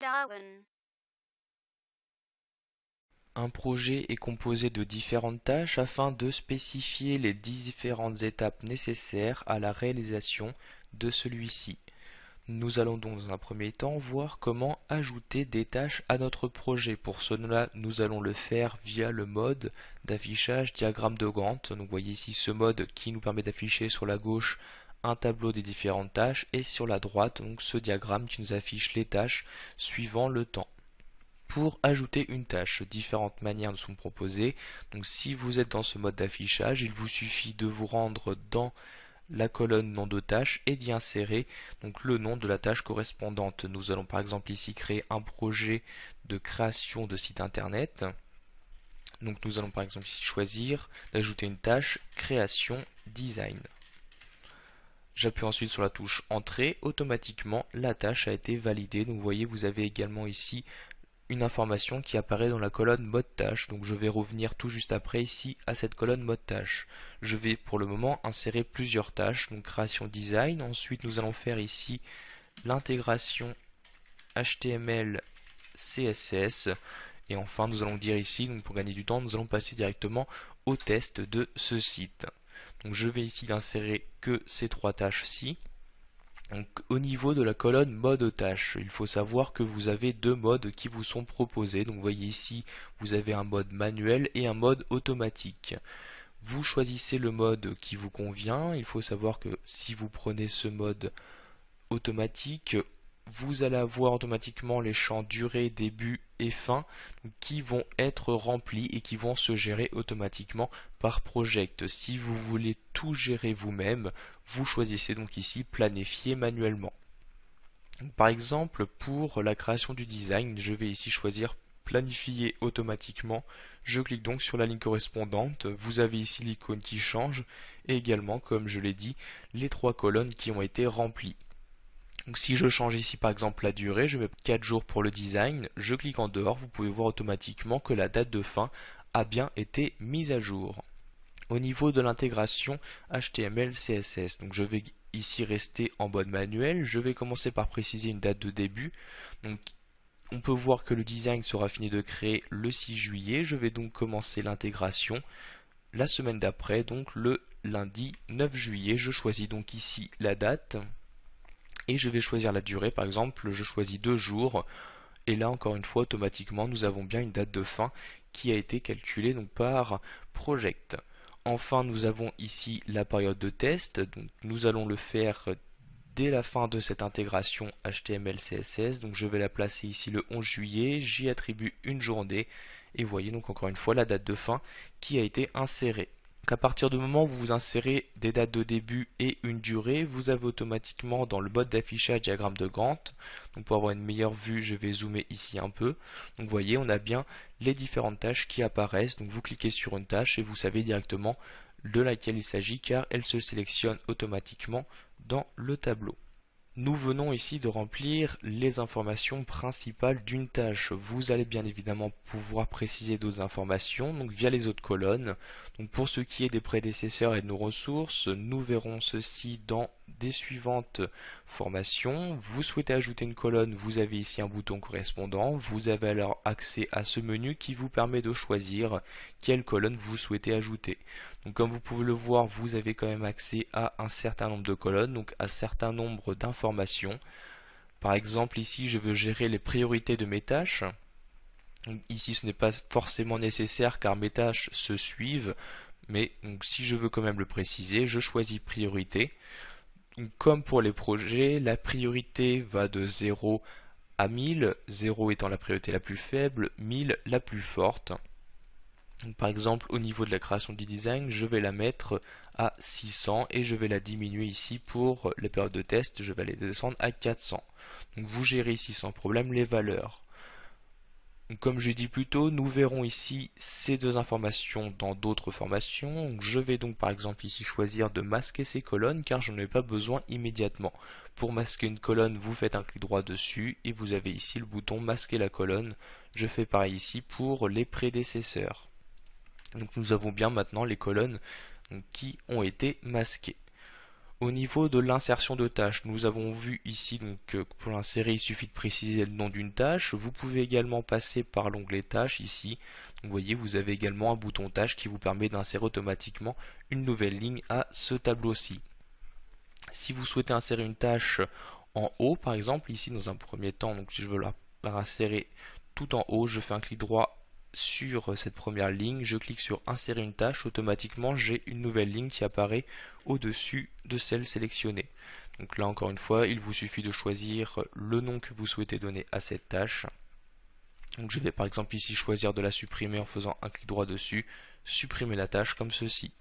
Darwin. Un projet est composé de différentes tâches afin de spécifier les différentes étapes nécessaires à la réalisation de celui-ci. Nous allons donc dans un premier temps voir comment ajouter des tâches à notre projet. Pour cela, nous allons le faire via le mode d'affichage diagramme de Gantt. Donc vous voyez ici ce mode qui nous permet d'afficher sur la gauche un tableau des différentes tâches et sur la droite donc ce diagramme qui nous affiche les tâches suivant le temps. Pour ajouter une tâche, différentes manières nous sont proposées. Donc si vous êtes dans ce mode d'affichage, il vous suffit de vous rendre dans la colonne nom de tâche et d'y insérer donc le nom de la tâche correspondante. Nous allons par exemple ici créer un projet de création de site internet. Donc nous allons par exemple ici choisir d'ajouter une tâche création design. J'appuie ensuite sur la touche entrée, automatiquement la tâche a été validée. Donc vous voyez, vous avez également ici une information qui apparaît dans la colonne mode tâche. Donc je vais revenir tout juste après ici à cette colonne mode tâche. Je vais pour le moment insérer plusieurs tâches, donc création design. Ensuite nous allons faire ici l'intégration HTML CSS. Et enfin nous allons dire ici, donc pour gagner du temps, nous allons passer directement au test de ce site. Donc je vais ici insérer que ces trois tâches-ci. Donc, au niveau de la colonne mode tâche, il faut savoir que vous avez deux modes qui vous sont proposés. Donc vous voyez ici, vous avez un mode manuel et un mode automatique. Vous choisissez le mode qui vous convient. Il faut savoir que si vous prenez ce mode automatique, vous allez avoir automatiquement les champs durée, début et fin qui vont être remplis et qui vont se gérer automatiquement par project. Si vous voulez tout gérer vous-même, vous choisissez donc ici planifier manuellement. Par exemple, pour la création du design, je vais ici choisir planifier automatiquement. Je clique donc sur la ligne correspondante. Vous avez ici l'icône qui change et également, comme je l'ai dit, les trois colonnes qui ont été remplies. Donc si je change ici par exemple la durée, je mets 4 jours pour le design, je clique en dehors, vous pouvez voir automatiquement que la date de fin a bien été mise à jour. Au niveau de l'intégration HTML CSS, donc je vais ici rester en mode manuel, je vais commencer par préciser une date de début. Donc on peut voir que le design sera fini de créer le 6 juillet, je vais donc commencer l'intégration la semaine d'après, donc le lundi 9 juillet, je choisis donc ici la date. Et je vais choisir la durée, par exemple, je choisis 2 jours, et là encore une fois, automatiquement, nous avons bien une date de fin qui a été calculée donc par Project. Enfin, nous avons ici la période de test, donc nous allons le faire dès la fin de cette intégration HTML CSS, donc je vais la placer ici le 11 juillet, j'y attribue une journée, et vous voyez donc encore une fois la date de fin qui a été insérée. Donc à partir du moment où vous insérez des dates de début et une durée, vous avez automatiquement dans le mode d'affichage diagramme de Gantt. Donc pour avoir une meilleure vue, je vais zoomer ici un peu. Donc vous voyez, on a bien les différentes tâches qui apparaissent. Donc vous cliquez sur une tâche et vous savez directement de laquelle il s'agit car elle se sélectionne automatiquement dans le tableau. Nous venons ici de remplir les informations principales d'une tâche. Vous allez bien évidemment pouvoir préciser d'autres informations donc via les autres colonnes. Donc pour ce qui est des prédécesseurs et de nos ressources, nous verrons ceci dans des suivantes formations. Vous souhaitez ajouter une colonne, vous avez ici un bouton correspondant. Vous avez alors accès à ce menu qui vous permet de choisir quelle colonne vous souhaitez ajouter. Donc comme vous pouvez le voir, vous avez quand même accès à un certain nombre de colonnes, donc à un certain nombre d'informations. Par exemple, ici, je veux gérer les priorités de mes tâches. Donc, ici, ce n'est pas forcément nécessaire car mes tâches se suivent, mais donc, si je veux quand même le préciser, je choisis priorité. Donc, comme pour les projets, la priorité va de 0 à 1000, 0 étant la priorité la plus faible, 1000 la plus forte. Donc, par exemple, au niveau de la création du design, je vais la mettre à 600 et je vais la diminuer ici pour les périodes de test, je vais les descendre à 400. Donc vous gérez ici sans problème les valeurs. Donc, comme je dis plus tôt, nous verrons ici ces deux informations dans d'autres formations. Donc, je vais donc par exemple ici choisir de masquer ces colonnes car je n'en ai pas besoin immédiatement. Pour masquer une colonne, vous faites un clic droit dessus et vous avez ici le bouton masquer la colonne. Je fais pareil ici pour les prédécesseurs. Donc nous avons bien maintenant les colonnes qui ont été masquées. Au niveau de l'insertion de tâches, nous avons vu ici donc que pour l'insérer, il suffit de préciser le nom d'une tâche. Vous pouvez également passer par l'onglet tâches ici. Donc, vous voyez, vous avez également un bouton tâche qui vous permet d'insérer automatiquement une nouvelle ligne à ce tableau-ci. Si vous souhaitez insérer une tâche en haut, par exemple, ici dans un premier temps, donc si je veux la insérer tout en haut, je fais un clic droit sur cette première ligne, je clique sur insérer une tâche, automatiquement j'ai une nouvelle ligne qui apparaît au-dessus de celle sélectionnée. Donc là encore une fois, il vous suffit de choisir le nom que vous souhaitez donner à cette tâche. Donc je vais par exemple ici choisir de la supprimer en faisant un clic droit dessus, supprimer la tâche comme ceci.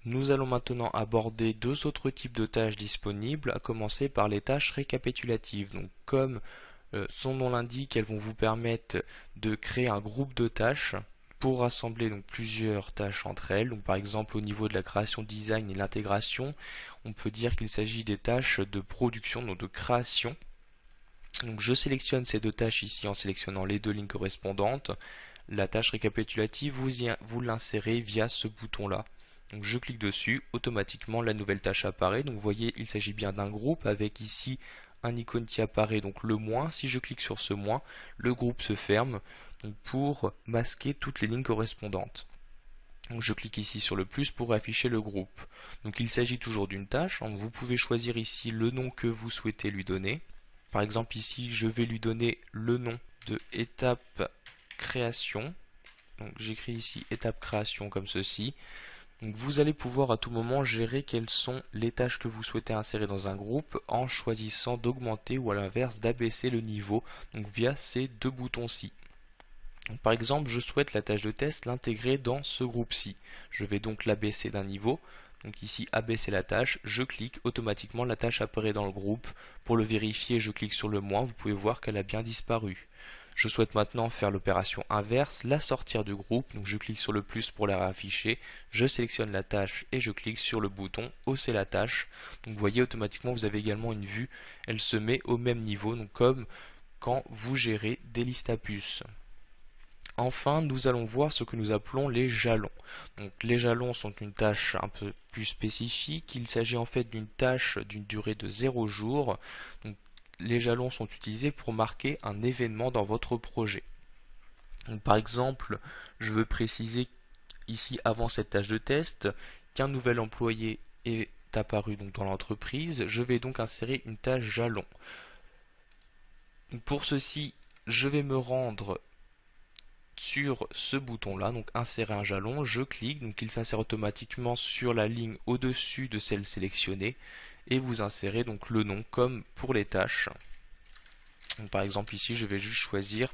Nous allons maintenant aborder deux autres types de tâches disponibles, à commencer par les tâches récapitulatives. Donc comme son nom l'indique, elles vont vous permettre de créer un groupe de tâches pour rassembler donc plusieurs tâches entre elles. Donc par exemple au niveau de la création design et l'intégration, on peut dire qu'il s'agit des tâches de production, donc de création. Donc je sélectionne ces deux tâches ici en sélectionnant les deux lignes correspondantes. La tâche récapitulative, vous l'insérez via ce bouton là. Donc je clique dessus, automatiquement la nouvelle tâche apparaît. Donc vous voyez, il s'agit bien d'un groupe avec ici un icône qui apparaît, donc le moins. Si je clique sur ce moins, le groupe se ferme donc pour masquer toutes les lignes correspondantes. Donc je clique ici sur le plus pour afficher le groupe. Donc il s'agit toujours d'une tâche. Donc vous pouvez choisir ici le nom que vous souhaitez lui donner. Par exemple ici je vais lui donner le nom de étape création. Donc j'écris ici étape création comme ceci. Donc vous allez pouvoir à tout moment gérer quelles sont les tâches que vous souhaitez insérer dans un groupe en choisissant d'augmenter ou à l'inverse d'abaisser le niveau donc via ces deux boutons-ci. Par exemple, je souhaite la tâche de test l'intégrer dans ce groupe-ci. Je vais donc l'abaisser d'un niveau. Donc ici, abaisser la tâche, je clique, automatiquement la tâche apparaît dans le groupe. Pour le vérifier, je clique sur le moins, vous pouvez voir qu'elle a bien disparu. Je souhaite maintenant faire l'opération inverse, la sortir du groupe, donc je clique sur le plus pour la réafficher, je sélectionne la tâche et je clique sur le bouton hausser la tâche. Donc vous voyez automatiquement vous avez également une vue, elle se met au même niveau, donc comme quand vous gérez des listes à puces. Enfin, nous allons voir ce que nous appelons les jalons. Donc, les jalons sont une tâche un peu plus spécifique. Il s'agit en fait d'une tâche d'une durée de 0 jours. Donc, les jalons sont utilisés pour marquer un événement dans votre projet. Donc, par exemple, je veux préciser ici avant cette tâche de test qu'un nouvel employé est apparu donc dans l'entreprise. Je vais donc insérer une tâche jalon. Donc, pour ceci, je vais me rendre sur ce bouton là, donc insérer un jalon, je clique, donc il s'insère automatiquement sur la ligne au-dessus de celle sélectionnée et vous insérez donc le nom comme pour les tâches. Donc, par exemple ici je vais juste choisir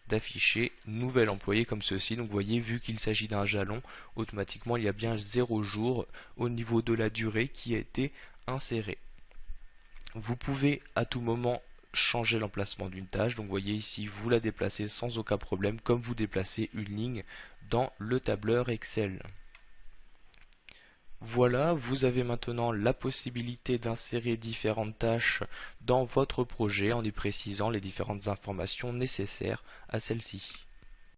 d'afficher nouvel employé comme ceci. Donc vous voyez, vu qu'il s'agit d'un jalon, automatiquement il y a bien 0 jours au niveau de la durée qui a été insérée. Vous pouvez à tout moment changer l'emplacement d'une tâche. Donc vous voyez ici, vous la déplacez sans aucun problème, comme vous déplacez une ligne dans le tableur Excel. Voilà, vous avez maintenant la possibilité d'insérer différentes tâches dans votre projet en y précisant les différentes informations nécessaires à celle-ci.